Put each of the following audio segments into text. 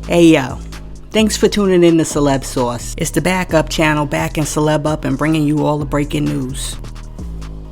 Hey yo, thanks for tuning in to Celeb Sauce. It's the backup channel backing Celeb up and bringing you all the breaking news.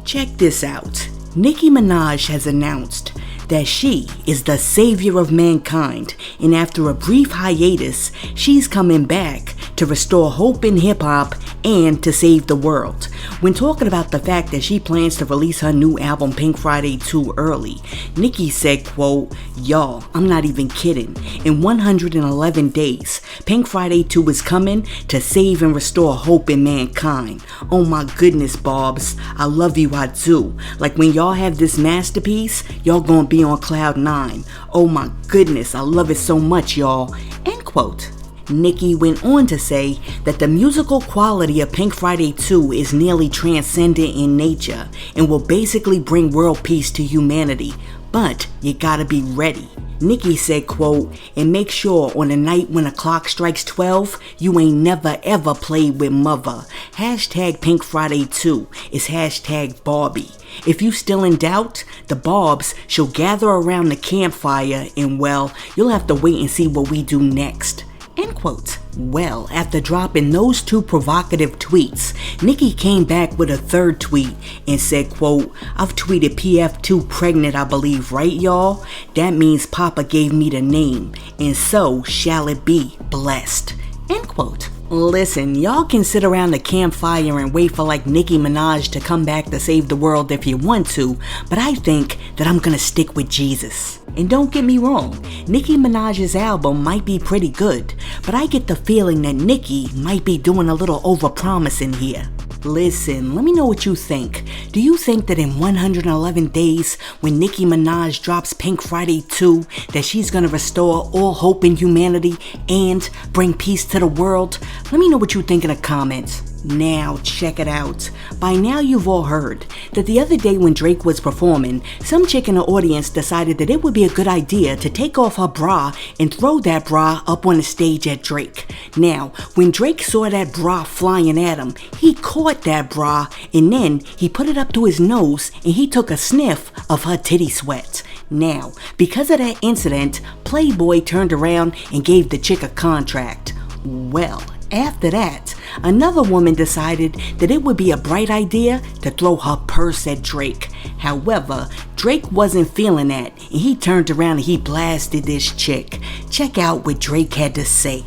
Check this out. Nicki Minaj has announced that she is the savior of mankind, and after a brief hiatus, she's coming back to restore hope in hip-hop and to save the world. When talking about the fact that she plans to release her new album Pink Friday 2 early, Nicki said, quote, "Y'all, I'm not even kidding. In 111 days, Pink Friday 2 is coming to save and restore hope in mankind. Oh my goodness, Bobs, I love you, I do. Like when y'all have this masterpiece, y'all gonna be on cloud 9. Oh my goodness, I love it so much, y'all." End quote. Nicki went on to say that the musical quality of Pink Friday 2 is nearly transcendent in nature and will basically bring world peace to humanity, but you gotta be ready. Nicki said, quote, "And make sure on the night when the clock strikes 12, you ain't never ever played with mother. Hashtag Pink Friday 2 is hashtag Barbie. If you still in doubt, the Bobs shall gather around the campfire and well, you'll have to wait and see what we do next." End quote. Well, after dropping those two provocative tweets, Nicki came back with a third tweet and said, quote, "I've tweeted PF2 pregnant, I believe, right y'all? That means Papa gave me the name, and so shall it be, blessed." End quote. Listen, y'all can sit around the campfire and wait for like Nicki Minaj to come back to save the world if you want to, but I think that I'm gonna stick with Jesus. And don't get me wrong, Nicki Minaj's album might be pretty good, but I get the feeling that Nicki might be doing a little overpromising here. Listen, let me know what you think. Do you think that in 111 days, when Nicki Minaj drops Pink Friday 2, that she's gonna restore all hope in humanity and bring peace to the world? Let me know what you think in the comments. Now, check it out. By now you've all heard that the other day when Drake was performing, some chick in the audience decided that it would be a good idea to take off her bra and throw that bra up on the stage at Drake. Now, when Drake saw that bra flying at him, he caught that bra and then he put it up to his nose and he took a sniff of her titty sweat. Now, because of that incident, Playboy turned around and gave the chick a contract. Well, after that, another woman decided that it would be a bright idea to throw her purse at Drake. However, Drake wasn't feeling that, and he turned around and he blasted this chick. Check out what Drake had to say.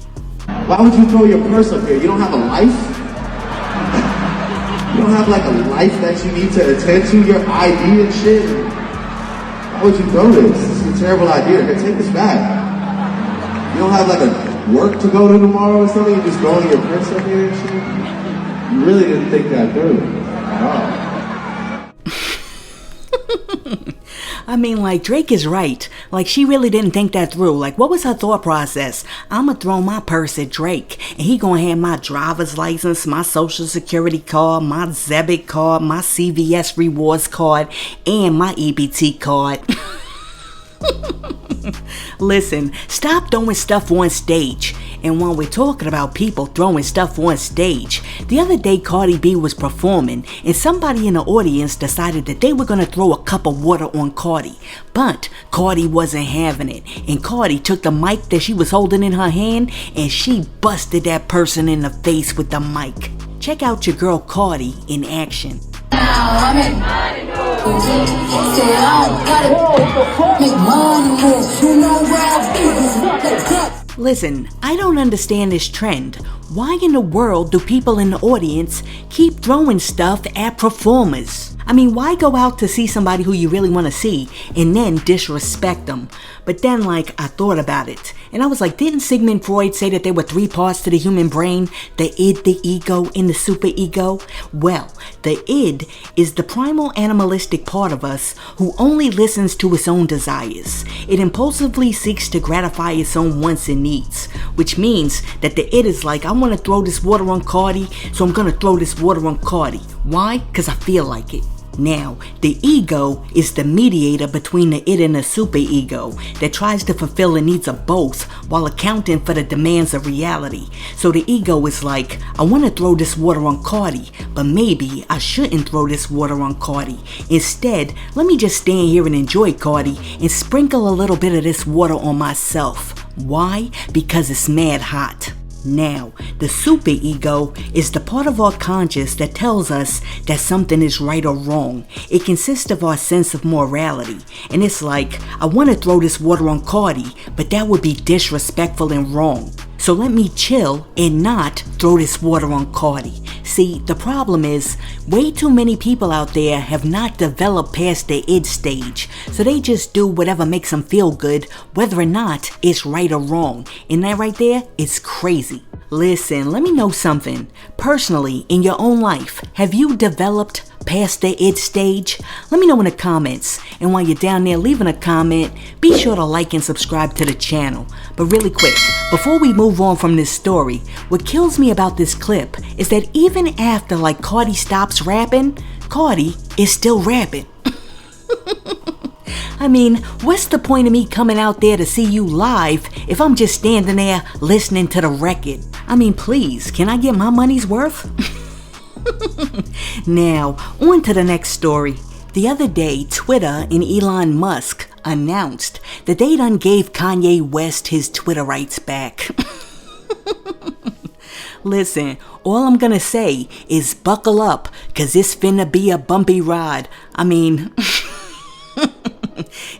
"Why would you throw your purse up here? You don't have a life? You don't have like a life that you need to attend to, your ID and shit? Why would you throw this? This is a terrible idea. Here, take this back. You don't have like a work to go to tomorrow or something? You're just throwing your purse up here and shit? You really didn't think that through at all." I mean, like, Drake is right. Like, she really didn't think that through. Like, what was her thought process? I'ma throw my purse at Drake, and he gonna have my driver's license, my social security card, my Zebit card, my CVS rewards card, and my EBT card. Listen, stop throwing stuff on stage. And while we're talking about people throwing stuff on stage, the other day Cardi B was performing and somebody in the audience decided that they were gonna throw a cup of water on Cardi. But Cardi wasn't having it, and Cardi took the mic that she was holding in her hand and she busted that person in the face with the mic. Check out your girl Cardi in action. Listen, I don't understand this trend. Why in the world do people in the audience keep throwing stuff at performers? I mean, why go out to see somebody who you really want to see and then disrespect them? But then, like, I thought about it, and I was like, didn't Sigmund Freud say that there were 3 parts to the human brain? The id, the ego, and the superego? Well, the id is the primal animalistic part of us who only listens to its own desires. It impulsively seeks to gratify its own wants and needs, which means that the id is like, I want to throw this water on Cardi, so I'm going to throw this water on Cardi. Why? Because I feel like it. Now, the ego is the mediator between the id and the superego that tries to fulfill the needs of both while accounting for the demands of reality. So the ego is like, I want to throw this water on Cardi, but maybe I shouldn't throw this water on Cardi. Instead, let me just stand here and enjoy Cardi and sprinkle a little bit of this water on myself. Why? Because it's mad hot. Now, the superego is the part of our conscious that tells us that something is right or wrong. It consists of our sense of morality. And it's like, I want to throw this water on Cardi, but that would be disrespectful and wrong. So let me chill and not throw this water on Cardi. See, the problem is, way too many people out there have not developed past the id stage, so they just do whatever makes them feel good, whether or not it's right or wrong. And that right there is crazy. Listen, let me know something. Personally, in your own life, have you developed past the id stage? Let me know in the comments. And while you're down there leaving a comment, be sure to like and subscribe to the channel. But really quick, before we move on from this story, what kills me about this clip is that even after Cardi stops rapping, Cardi is still rapping. I mean, what's the point of me coming out there to see you live if I'm just standing there listening to the record? I mean, please, can I get my money's worth? Now, on to the next story. The other day, Twitter and Elon Musk announced that they done gave Kanye West his Twitter rights back. Listen, all I'm gonna say is buckle up, cause it's finna be a bumpy ride. I mean,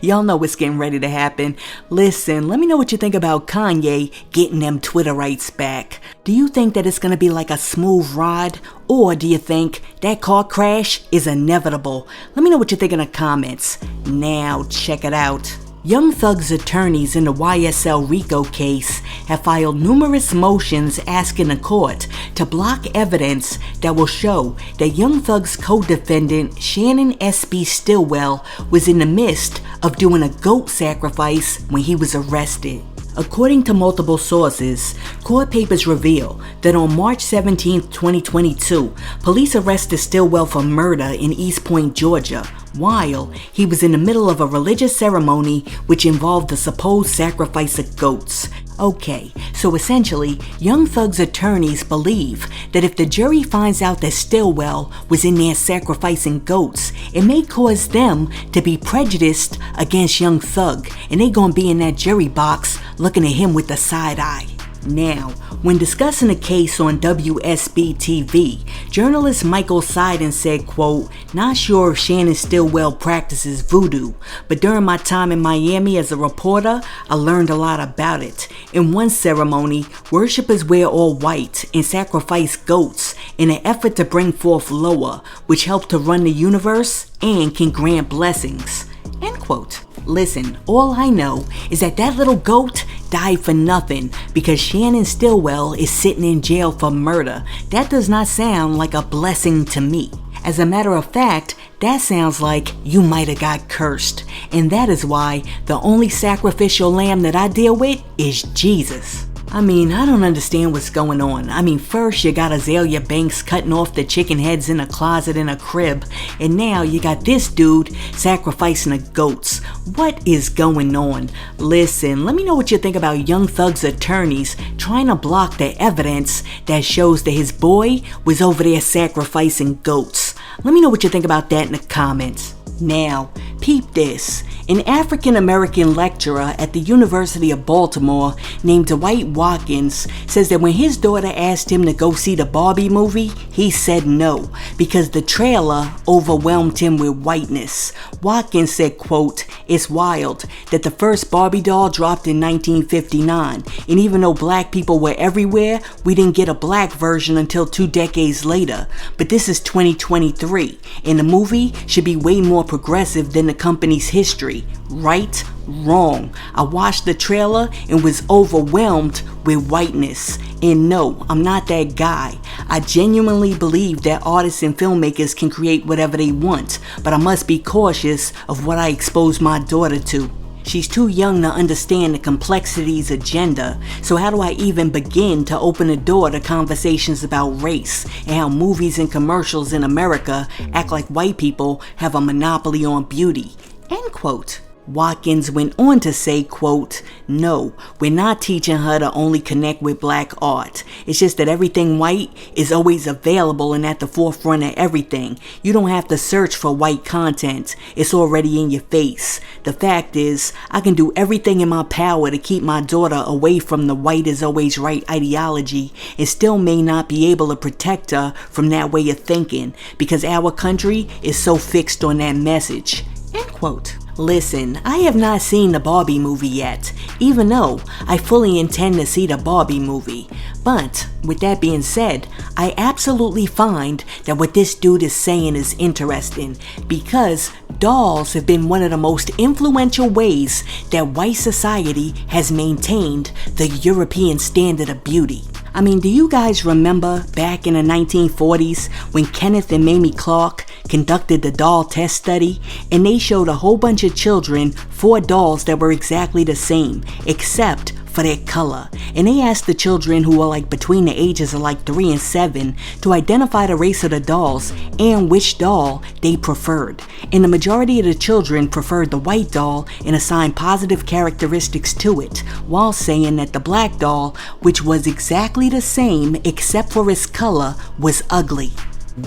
y'all know what's getting ready to happen. Listen, let me know what you think about Kanye getting them Twitter rights back. Do you think that it's gonna be like a smooth ride? Or do you think that car crash is inevitable? Let me know what you think in the comments. Now, check it out. Young Thug's attorneys in the YSL RICO case have filed numerous motions asking the court to block evidence that will show that Young Thug's co-defendant Shannon S.B. Stillwell was in the midst of doing a goat sacrifice when he was arrested. According to multiple sources, court papers reveal that on March 17, 2022, police arrested Stillwell for murder in East Point, Georgia, while he was in the middle of a religious ceremony which involved the supposed sacrifice of goats. Okay, so essentially, Young Thug's attorneys believe that if the jury finds out that Stillwell was in there sacrificing goats, it may cause them to be prejudiced against Young Thug, and they gonna be in that jury box looking at him with the side eye. Now, when discussing the case on WSB TV, journalist Michael Seiden said, quote, "Not sure if Shannon Stillwell practices voodoo, but during my time in Miami as a reporter, I learned a lot about it. In one ceremony, worshippers wear all white and sacrifice goats in an effort to bring forth Loa, which help to run the universe and can grant blessings." End quote. Listen, all I know is that little goat died for nothing because Shannon Stillwell is sitting in jail for murder. That does not sound like a blessing to me. As a matter of fact, that sounds like you might have got cursed. And that is why the only sacrificial lamb that I deal with is Jesus. I mean, I don't understand what's going on. I mean, first you got Azalea Banks cutting off the chicken heads in a closet in a crib, and now you got this dude sacrificing the goats. What is going on? Listen, let me know what you think about Young Thug's attorneys trying to block the evidence that shows that his boy was over there sacrificing goats. Let me know what you think about that in the comments. Now, peep this. An African-American lecturer at the University of Baltimore named Dwight Watkins says that when his daughter asked him to go see the Barbie movie, he said no, because the trailer overwhelmed him with whiteness. Watkins said, quote, "It's wild that the first Barbie doll dropped in 1959, and even though black people were everywhere, we didn't get a black version until 2 decades later. But this is 2023, and the movie should be way more progressive than the company's history. Right? Wrong. I watched the trailer and was overwhelmed with whiteness. And no, I'm not that guy. I genuinely believe that artists and filmmakers can create whatever they want, but I must be cautious of what I expose my daughter to. She's too young to understand the complexities agenda, so how do I even begin to open the door to conversations about race and how movies and commercials in America act like white people have a monopoly on beauty?" End quote. Watkins went on to say, quote, "No, we're not teaching her to only connect with black art. It's just that everything white is always available and at the forefront of everything. You don't have to search for white content. It's already in your face. The fact is, I can do everything in my power to keep my daughter away from the white is always right ideology and still may not be able to protect her from that way of thinking because our country is so fixed on that message." End quote. Listen, I have not seen the Barbie movie yet, even though I fully intend to see the Barbie movie. But, with that being said, I absolutely find that what this dude is saying is interesting because dolls have been one of the most influential ways that white society has maintained the European standard of beauty. I mean, do you guys remember back in the 1940s when Kenneth and Mamie Clark conducted the doll test study and they showed a whole bunch of children 4 dolls that were exactly the same except for their color, and they asked the children who were like between the ages of like 3 and 7 to identify the race of the dolls and which doll they preferred, and the majority of the children preferred the white doll and assigned positive characteristics to it, while saying that the black doll, which was exactly the same except for its color, was ugly.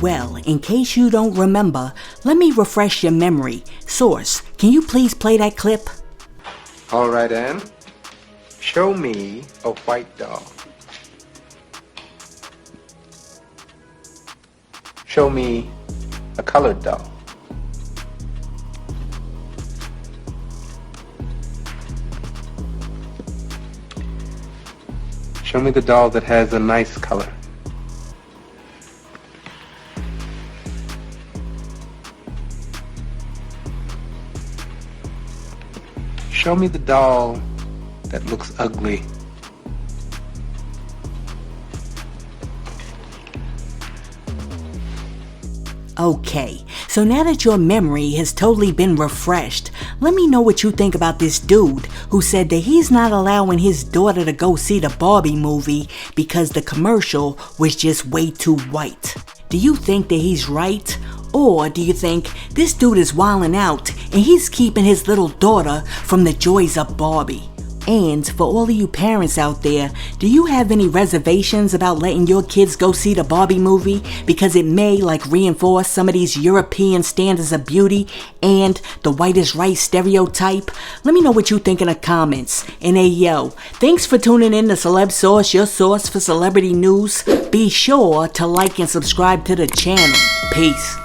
Well, in case you don't remember, let me refresh your memory. Source, can you please play that clip? Alright, Ann. Show me a white doll. Show me a colored doll. Show me the doll that has a nice color. Show me the doll that looks ugly. Okay, so now that your memory has totally been refreshed, let me know what you think about this dude who said that he's not allowing his daughter to go see the Barbie movie because the commercial was just way too white. Do you think that he's right? Or do you think this dude is wilding out and he's keeping his little daughter from the joys of Barbie? And for all of you parents out there, do you have any reservations about letting your kids go see the Barbie movie because it may reinforce some of these European standards of beauty and the white is right stereotype? Let me know what you think in the comments. And hey yo, thanks for tuning in to Celeb Source, your source for celebrity news. Be sure to like and subscribe to the channel. Peace.